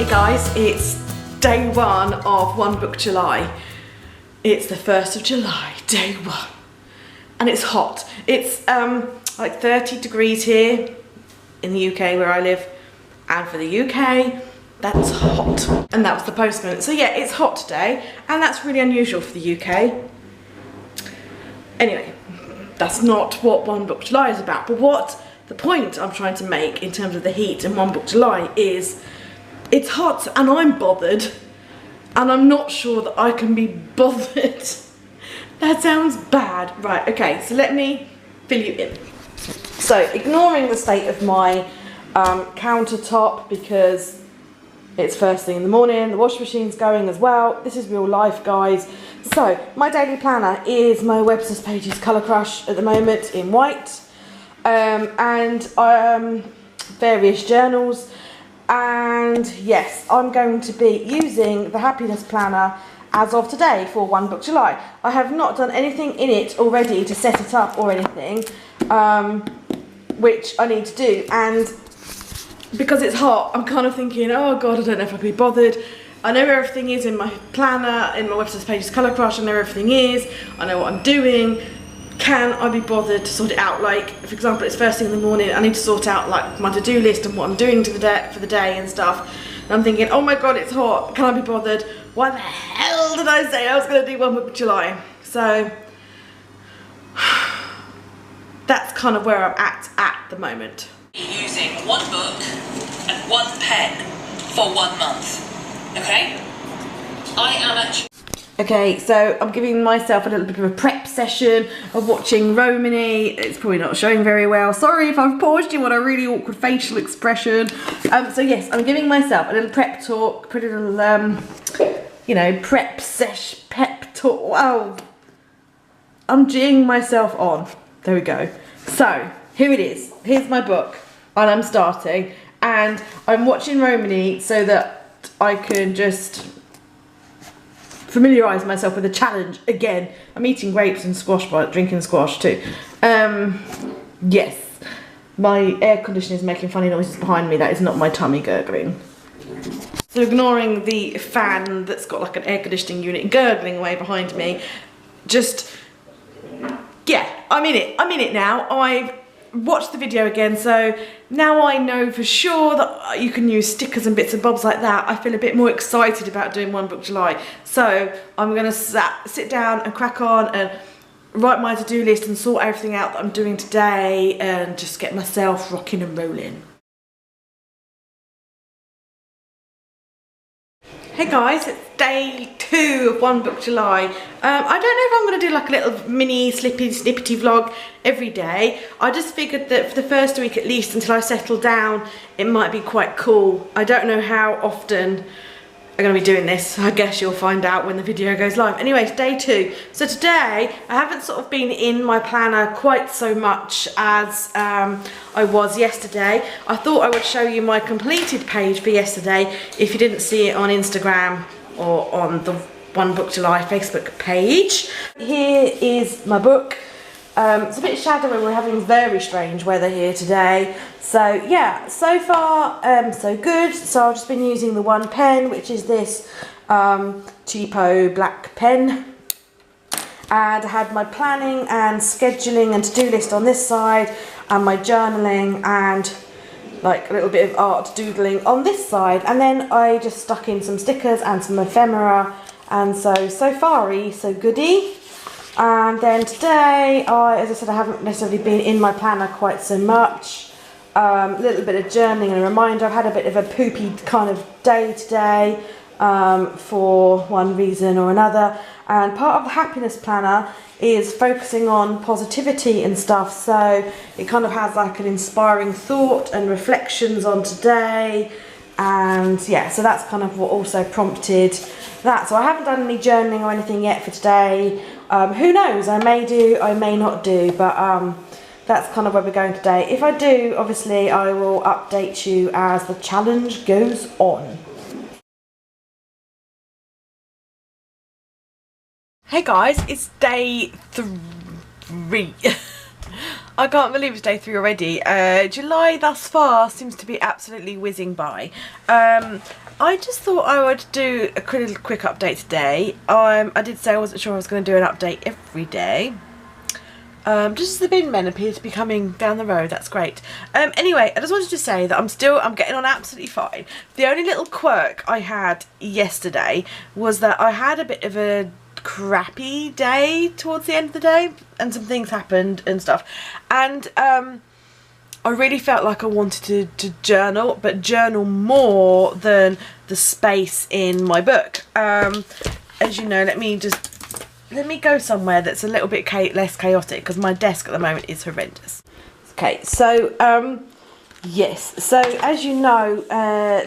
Hey guys, it's day one of One Book July. It's the 1st of July, day one. And it's hot. It's like 30 degrees here in the UK where I live. And for the UK, that's hot. And that was the postman. So yeah, it's hot today. And that's really unusual for the UK. Anyway, that's not what One Book July is about. But what the point I'm trying to make in terms of the heat in One Book July is it's hot and I'm bothered. And I'm not sure that I can be bothered. That sounds bad. Right, okay, so let me fill you in. So, ignoring the state of my countertop because it's first thing in the morning, the washing machine's going as well. This is real life, guys. So, my daily planner is my Webster's Pages Colour Crush at the moment in white. And various journals. And yes, I'm going to be using the happiness planner as of today for One Book July. I have not done anything in it already to set it up or anything, which I need to do. And because it's hot, I'm kind of thinking, oh God, I don't know if I can be bothered. I know where everything is in my planner, in my Webster's Pages Colour Crush. I know where everything is. I know what I'm doing. Can I be bothered to sort it out? Like, for example, it's first thing in the morning, I need to sort out like my to-do list and what I'm doing for the day and stuff. And I'm thinking, oh my God, it's hot. Can I be bothered? Why the hell did I say I was going to do One Book July? So that's kind of where I'm at the moment. Using one book and one pen for 1 month. Okay? I am actually... Okay, so I'm giving myself a little bit of a prep session of watching Romany. It's probably not showing very well. Sorry if I've paused you on a really awkward facial expression. So yes, I'm giving myself a little prep talk, pretty little, you know, pep talk. Wow. I'm G'ing myself on. There we go. So, here it is. Here's my book, and I'm starting. And I'm watching Romany so that I can just familiarise myself with the challenge again. I'm eating grapes and squash, but drinking squash too. Yes, my air conditioner is making funny noises behind me. That is not my tummy gurgling. So ignoring the fan that's got like an air conditioning unit gurgling away behind me, just, yeah, I'm in it now. I've watched the video again, so now I know for sure that you can use stickers and bits and bobs like that. I feel a bit more excited about doing One Book July. So I'm going to sit down and crack on and write my to-do list and sort everything out that I'm doing today and just get myself rocking and rolling. Hey guys, it's day 2 of One Book July. I don't know if I'm going to do like a little mini snippety vlog every day. I just figured that for the first week at least, until I settle down, it might be quite cool. I don't know how often I'm going to be doing this. I guess you'll find out when the video goes live. Anyway, it's day 2. So today, I haven't sort of been in my planner quite so much as I was yesterday. I thought I would show you my completed page for yesterday if you didn't see it on Instagram or on the One Book July Facebook page. Here is my book. It's a bit shadowy. We're having very strange weather here today. So yeah, so far so good. So I've just been using the one pen, which is this cheapo black pen. And I had my planning and scheduling and to-do list on this side, and my journaling and like a little bit of art doodling on this side. And then I just stuck in some stickers and some ephemera, and so far so goody. And then today, as I said, I haven't necessarily been in my planner quite so much. A little bit of journaling and a reminder. I've had a bit of a poopy kind of day today for one reason or another. And part of the happiness planner is focusing on positivity and stuff. So it kind of has like an inspiring thought and reflections on today. And yeah, so that's kind of what also prompted that. So I haven't done any journaling or anything yet for today. Who knows, I may do, I may not do, but that's kind of where we're going today. If I do, obviously I will update you as the challenge goes on. Hey guys, it's day 3. I can't believe it's day 3 already. July thus far seems to be absolutely whizzing by. I just thought I would do a quick update today. I did say I wasn't sure I was going to do an update every day. Just as the bin men appear to be coming down the road, that's great. Anyway, I just wanted to say that I'm getting on absolutely fine. The only little quirk I had yesterday was that I had a bit of a crappy day towards the end of the day, and some things happened and stuff, and I really felt like I wanted to journal, but journal more than the space in my book. As you know, let me go somewhere that's a little bit less chaotic, because my desk at the moment is horrendous. Okay, so yes, so as you know,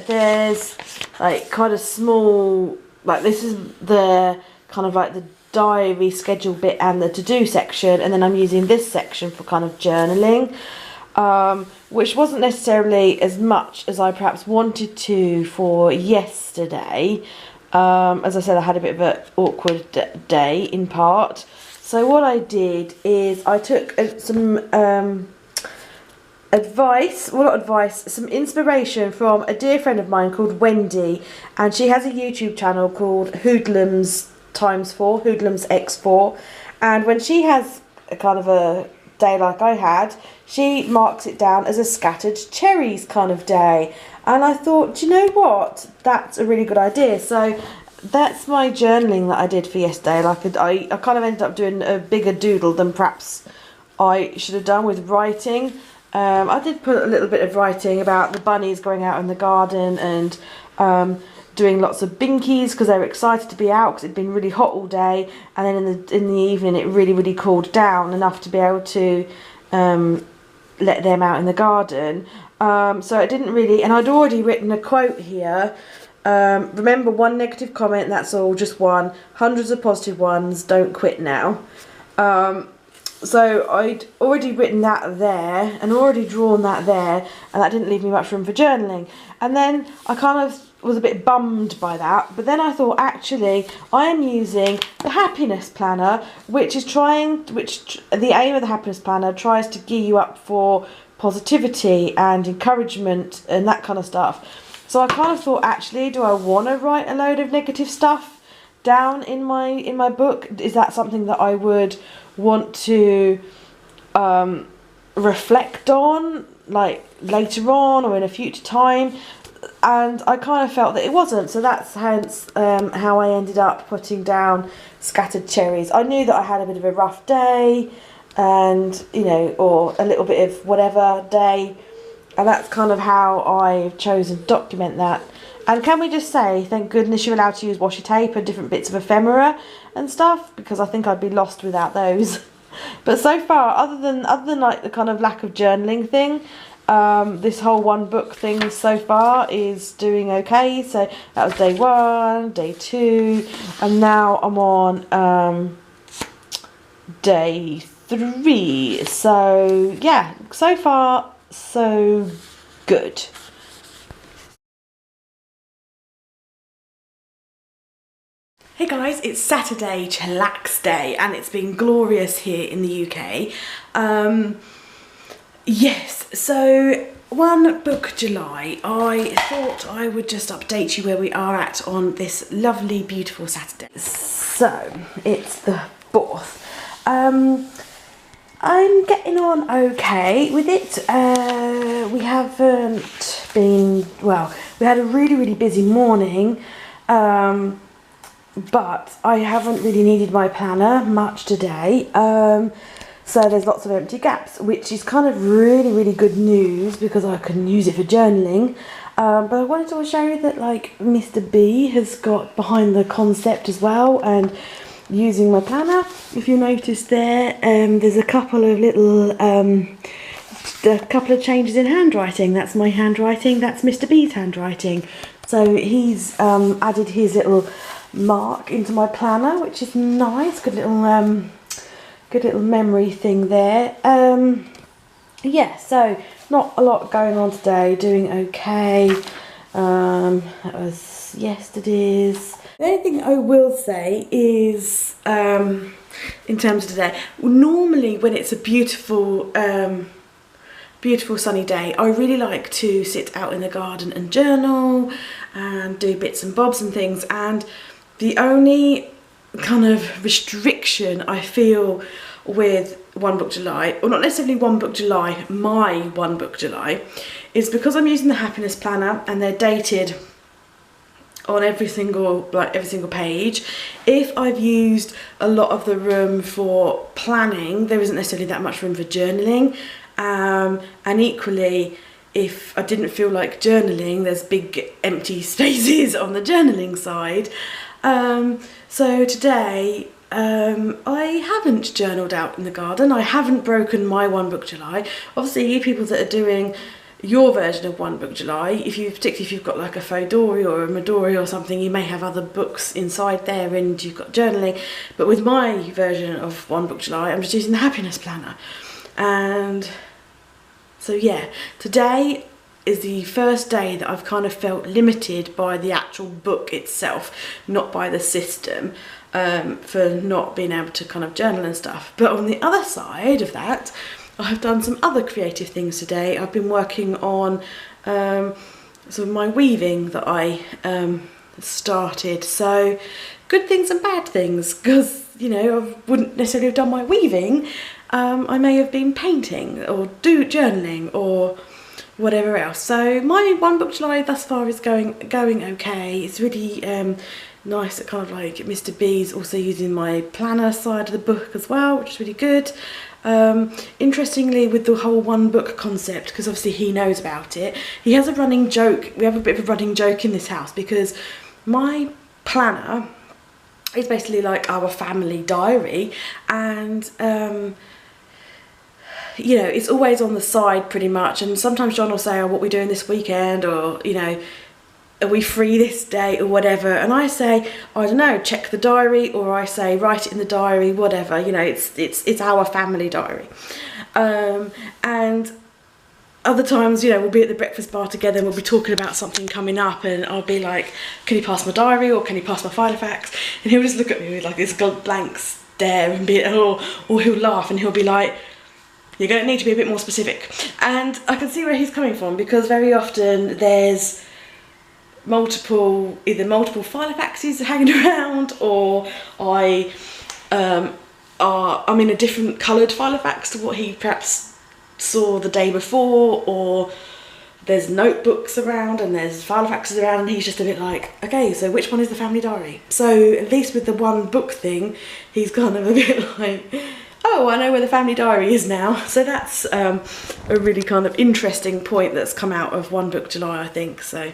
there's like kind of small, like this is the kind of like the diary schedule bit and the to-do section, and then I'm using this section for kind of journaling, which wasn't necessarily as much as I perhaps wanted to for yesterday. As I said, I had a bit of an awkward day in part. So what I did is I took some some inspiration from a dear friend of mine called Wendy, and she has a YouTube channel called Hoodlums x4, Hoodlums x4, and when she has a kind of a day like I had, she marks it down as a scattered cherries kind of day. And I thought, do you know what? That's a really good idea. So that's my journaling that I did for yesterday. Like I kind of ended up doing a bigger doodle than perhaps I should have done with writing. I did put a little bit of writing about the bunnies going out in the garden, and doing lots of binkies because they were excited to be out because it'd been really hot all day, and then in the evening it really cooled down enough to be able to let them out in the garden. So it didn't really, and I'd already written a quote here. Remember, one negative comment, that's all, just one. Hundreds of positive ones, don't quit now. So I'd already written that there and already drawn that there, and that didn't leave me much room for journaling. And then I kind of was a bit bummed by that, but then I thought, actually I am using the happiness planner, which the aim of the happiness planner tries to gear you up for positivity and encouragement and that kind of stuff. So I kind of thought, actually, do I want to write a load of negative stuff down in my book? Is that something that I would want to reflect on, like later on or in a future time? And I kind of felt that it wasn't, so that's hence how I ended up putting down scattered cherries. I knew that I had a bit of a rough day, and you know, or a little bit of whatever day, and that's kind of how I've chosen to document that. And can we just say, thank goodness you're allowed to use washi tape and different bits of ephemera and stuff, because I think I'd be lost without those. But so far, other than like the kind of lack of journaling thing, this whole one book thing so far is doing okay. So that was day 1, day 2, and now I'm on day 3. So yeah, so far so good. Hey guys, it's Saturday, chillax day, and it's been glorious here in the UK. Yes, so One Book July, I thought I would just update you where we are at on this lovely, beautiful Saturday. So, it's the 4th. I'm getting on okay with it. We haven't been, well, we had a really busy morning, but I haven't really needed my planner much today. So there's lots of empty gaps, which is kind of really good news because I can use it for journaling. But I wanted to show you that like Mr. B has got behind the concept as well and using my planner. If you notice there, there's a couple of little, a couple of changes in handwriting. That's my handwriting, that's Mr. B's handwriting. So he's added his little mark into my planner, which is nice. Good little memory thing there. Yeah, so not a lot going on today, doing okay. That was yesterday's. The only thing I will say is, in terms of today, normally when it's a beautiful beautiful sunny day, I really like to sit out in the garden and journal and do bits and bobs and things. And the only kind of restriction I feel with One Book July, or not necessarily One Book July, my One Book July, is because I'm using the happiness planner and they're dated on every single page. If I've used a lot of the room for planning, there isn't necessarily that much room for journaling. And equally, if I didn't feel like journaling, there's big empty spaces on the journaling side. So today, I haven't journaled out in the garden. I haven't broken my One Book July. Obviously, you people that are doing your version of One Book July, particularly if you've got like a Fodori or a Midori or something, you may have other books inside there and you've got journaling. But with my version of One Book July, I'm just using the happiness planner. And so yeah, today is the first day that I've kind of felt limited by the actual book itself, not by the system, for not being able to kind of journal and stuff. But on the other side of that, I've done some other creative things today. I've been working on sort of my weaving that I started. So good things and bad things, because, you know, I wouldn't necessarily have done my weaving. I may have been painting or journaling or whatever else. So my One Book July thus far is going okay. It's really nice that kind of like Mr. B's also using my planner side of the book as well, which is really good. Interestingly, with the whole one book concept, because obviously he knows about it, he has a running joke. We have a bit of a running joke in this house, because my planner is basically like our family diary, and you know, it's always on the side pretty much. And sometimes John will say, oh, what are we doing this weekend, or, you know, are we free this day or whatever, and I say, I don't know, check the diary, or I say write it in the diary, whatever, you know, it's our family diary. And other times, you know, we'll be at the breakfast bar together and we'll be talking about something coming up, and I'll be like, can you pass my diary, or can you pass my Filofax? And he'll just look at me with like this blank stare and be, or he'll laugh and he'll be like, you're going to need to be a bit more specific. And I can see where he's coming from, because very often there's either multiple Filofaxes hanging around, or I'm in a different coloured Filofax to what he perhaps saw the day before, or there's notebooks around and there's Filofaxes around, and he's just a bit like, okay, so which one is the family diary? So at least with the one book thing, he's kind of a bit like, oh, I know where the family diary is now. So that's a really kind of interesting point that's come out of One Book July, I think. So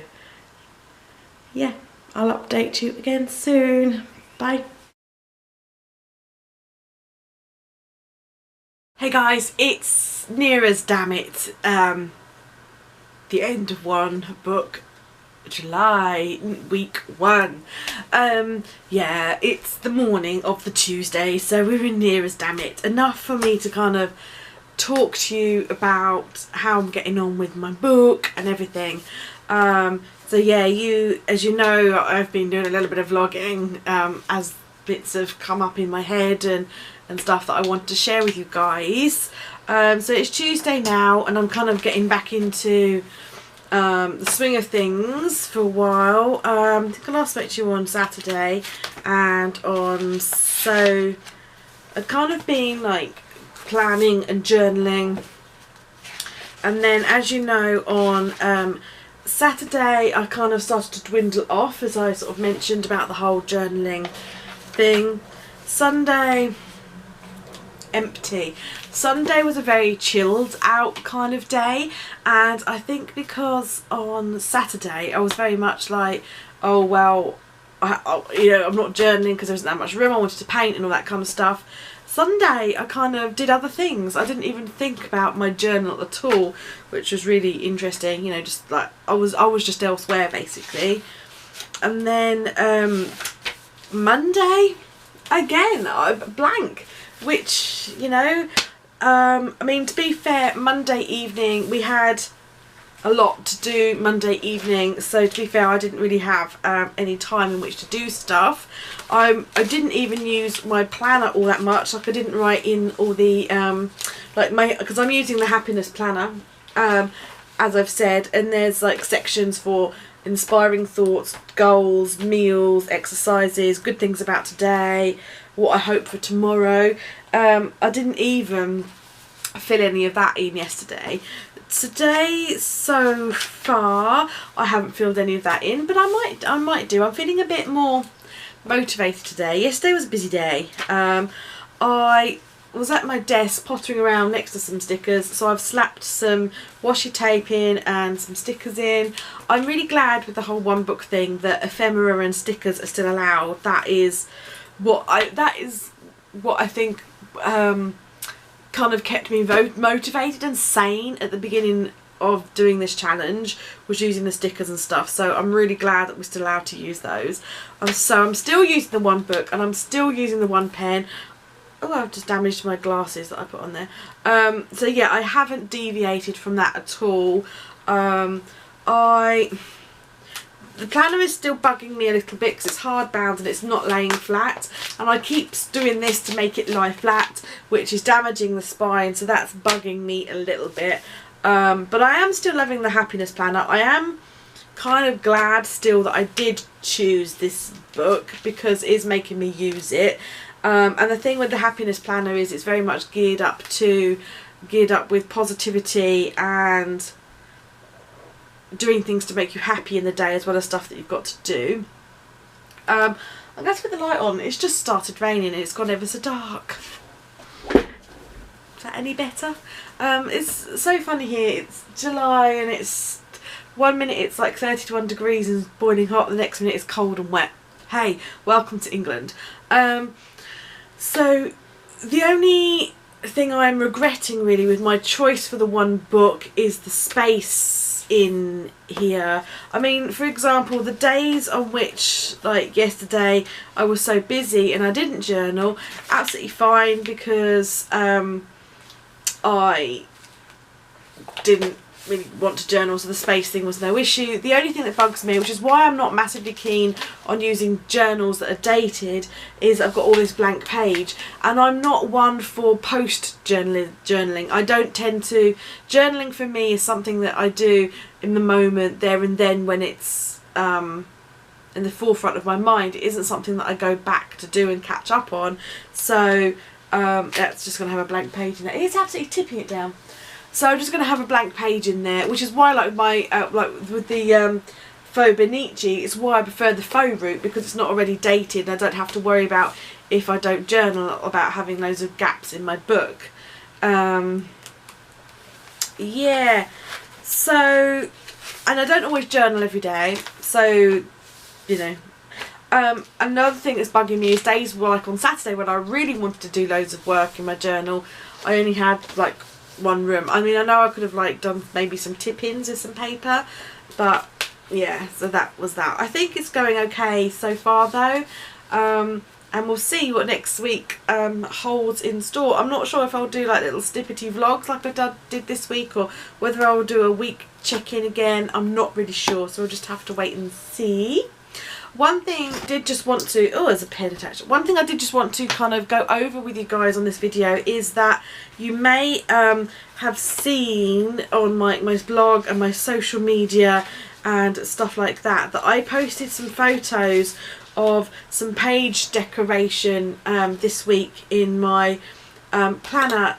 yeah, I'll update you again soon. Bye. Hey guys, it's near as damn it the end of One Book July, week 1. Yeah, it's the morning of the Tuesday, so we're in near as damn it. Enough for me to kind of talk to you about how I'm getting on with my book and everything. So yeah, as you know, I've been doing a little bit of vlogging as bits have come up in my head and stuff that I want to share with you guys. So it's Tuesday now, and I'm kind of getting back into the swing of things for a while. I think I last spoke to you on Saturday, and so I've kind of been like planning and journaling, and then, as you know, on Saturday I kind of started to dwindle off, as I sort of mentioned about the whole journaling thing. Sunday, empty. Sunday was a very chilled out kind of day, and I think because on Saturday I was very much like, oh well, you know, I'm not journaling because there isn't that much room, I wanted to paint and all that kind of stuff. Sunday I kind of did other things. I didn't even think about my journal at all, which was really interesting, you know, just like I was just elsewhere basically. And then Monday, again, blank, which, you know, I mean, to be fair, Monday evening we had a lot to do Monday evening, so to be fair, I didn't really have any time in which to do stuff. I didn't even use my planner all that much. Like, I didn't write in all the because I'm using the happiness planner, as I've said, and there's like sections for inspiring thoughts, goals, meals, exercises, good things about today, what I hope for tomorrow. I didn't even fill any of that in yesterday. Today so far I haven't filled any of that in, but I might do. I'm feeling a bit more motivated today. Yesterday was a busy day. I was at my desk pottering around next to some stickers, so I've slapped some washi tape in and some stickers in. I'm really glad with the whole one book thing that ephemera and stickers are still allowed. That is what I think kind of kept me motivated and sane at the beginning of doing this challenge, was using the stickers and stuff. So I'm really glad that we're still allowed to use those. So I'm still using the one book and I'm still using the one pen. Oh, I've just damaged my glasses that I put on there. So yeah, I haven't deviated from that at all. The planner is still bugging me a little bit because it's hard bound and it's not laying flat, and I keep doing this to make it lie flat, which is damaging the spine, so that's bugging me a little bit. But I am still loving the happiness planner. I am kind of glad still that I did choose this book because it is making me use it. And the thing with the happiness planner is it's very much geared up with positivity and doing things to make you happy in the day, as well as stuff that you've got to do. I'm going to put the light on. It's just started raining and it's gone ever so dark. Is that any better? It's so funny here. It's July and it's 1 minute it's like 31 degrees and boiling hot, the next minute it's cold and wet. Hey, welcome to England. So the only thing I'm regretting really with my choice for the one book is the space in here. I mean, for example, the days on which, like yesterday, I was so busy and I didn't journal, absolutely fine, because I didn't really want to journal, so the space thing was no issue. The only thing that bugs me, which is why I'm not massively keen on using journals that are dated, is I've got all this blank page, and I'm not one for post journaling. I don't tend to. Journaling for me is something that I do in the moment, there and then, when it's in the forefront of my mind. It isn't something that I go back to do and catch up on. So that's just going to have a blank page in it. It's absolutely tipping it down. So I'm just going to have a blank page in there, which is why, like my like with the faux Benici, it's why I prefer the faux route, because it's not already dated and I don't have to worry about, if I don't journal, about having loads of gaps in my book. Yeah, so, and I don't always journal every day, so, you know. Another thing that's bugging me is days like on Saturday when I really wanted to do loads of work in my journal, I only had like one room. I mean, I know I could have like done maybe some tip-ins with some paper, but yeah, so that was that. I think it's going okay so far though, and we'll see what next week holds in store. I'm not sure if I'll do like little snippety vlogs like I did this week, or whether I'll do a week check-in again. I'm not really sure, so we'll just have to wait and see. One thing I did just want to, oh, there's a pen attached. One thing I did just want to kind of go over with you guys on this video is that you may have seen on my blog and my social media and stuff like that, that I posted some photos of some page decoration this week in my planner.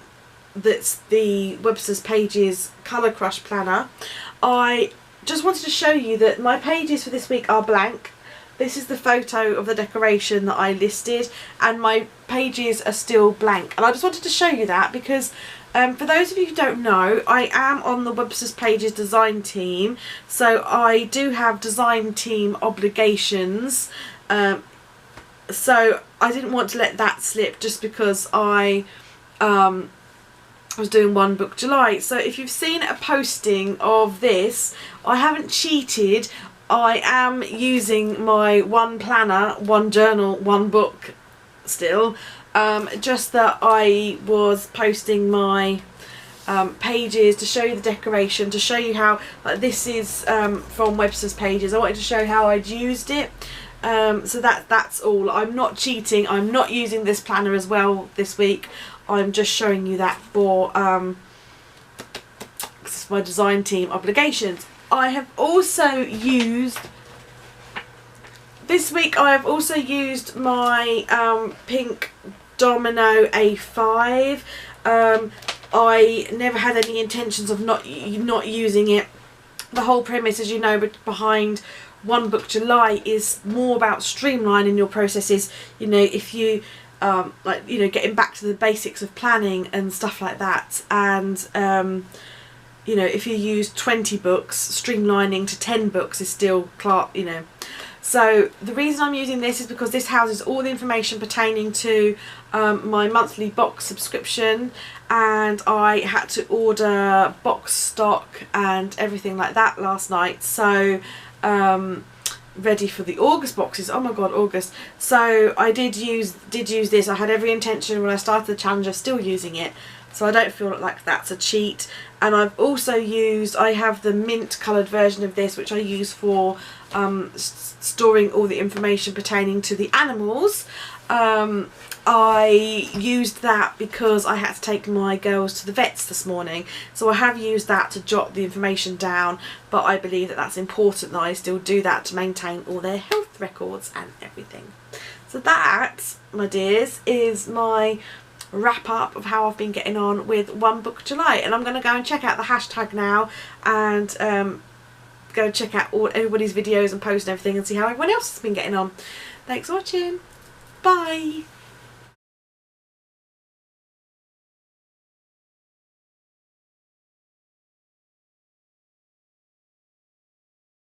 That's the Webster's Pages Colour Crush planner. I just wanted to show you that my pages for this week are blank. This is the photo of the decoration that I listed, and my pages are still blank. And I just wanted to show you that because for those of you who don't know, I am on the Webster's Pages design team, so I do have design team obligations. So I didn't want to let that slip just because I was doing One Book July. So if you've seen a posting of this, I haven't cheated. I am using my one planner, one journal, one book still, just that I was posting my pages to show you the decoration, to show you how, like, this is from Webster's Pages. I wanted to show how I'd used it, so that's all. I'm not cheating. I'm not using this planner as well this week. I'm just showing you that for 'cause it's my design team obligations. I have also used, this week I have also used my pink Domino A5. I never had any intentions of not using it. The whole premise, as you know, behind One Book July is more about streamlining your processes. You know, if you like, you know, getting back to the basics of planning and stuff like that, and you know, if you use 20 books, streamlining to 10 books is still, you know. So the reason I'm using this is because this houses all the information pertaining to my monthly box subscription, and I had to order box stock and everything like that last night, so ready for the August boxes. Oh my god, August. So I did use this. I had every intention when I started the challenge of still using it, so I don't feel like that's a cheat. And I've also used, I have the mint coloured version of this, which I use for storing all the information pertaining to the animals. I used that because I had to take my girls to the vets this morning, so I have used that to jot the information down, but I believe that that's important that I still do that to maintain all their health records and everything. So that, my dears, is my wrap up of how I've been getting on with One Book July, and I'm going to go and check out the hashtag now and go check out everybody's videos and post and everything and see how everyone else has been getting on. Thanks for watching. Bye.